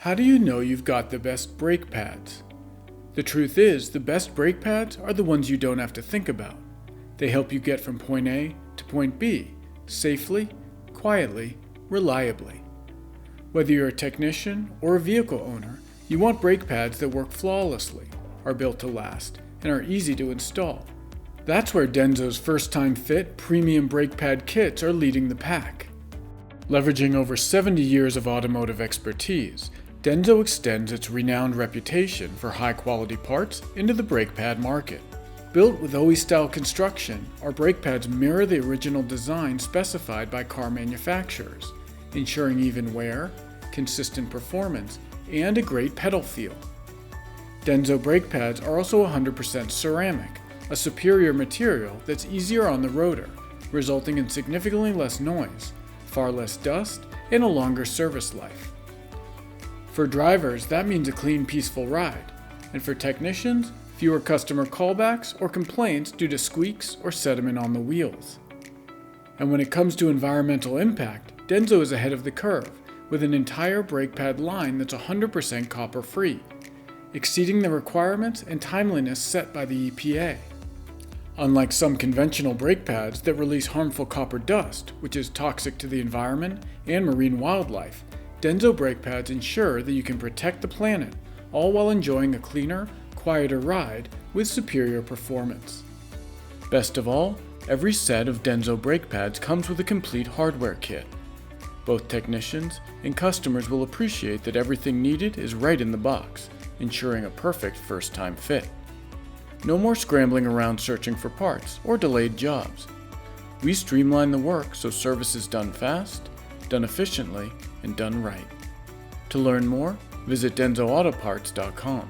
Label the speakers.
Speaker 1: How do you know you've got the best brake pads? The truth is, the best brake pads are the ones you don't have to think about. They help you get from point A to point B, safely, quietly, reliably. Whether you're a technician or a vehicle owner, you want brake pads that work flawlessly, are built to last, and are easy to install. That's where DENSO's First Time Fit premium brake pad kits are leading the pack. Leveraging over 70 years of automotive expertise, DENSO extends its renowned reputation for high-quality parts into the brake pad market. Built with OE-style construction, our brake pads mirror the original design specified by car manufacturers, ensuring even wear, consistent performance, and a great pedal feel. DENSO brake pads are also 100% ceramic, a superior material that's easier on the rotor, resulting in significantly less noise, far less dust, and a longer service life. For drivers, that means a clean, peaceful ride, and for technicians, fewer customer callbacks or complaints due to squeaks or sediment on the wheels. And when it comes to environmental impact, DENSO is ahead of the curve, with an entire brake pad line that's 100% copper-free, exceeding the requirements and timeliness set by the EPA. Unlike some conventional brake pads that release harmful copper dust, which is toxic to the environment and marine wildlife, DENSO brake pads ensure that you can protect the planet, all while enjoying a cleaner, quieter ride with superior performance. Best of all, every set of DENSO brake pads comes with a complete hardware kit. Both technicians and customers will appreciate that everything needed is right in the box, ensuring a perfect first-time fit. No more scrambling around searching for parts or delayed jobs. We streamline the work so service is done fast, done efficiently, and done right. To learn more, visit DensoAutoparts.com.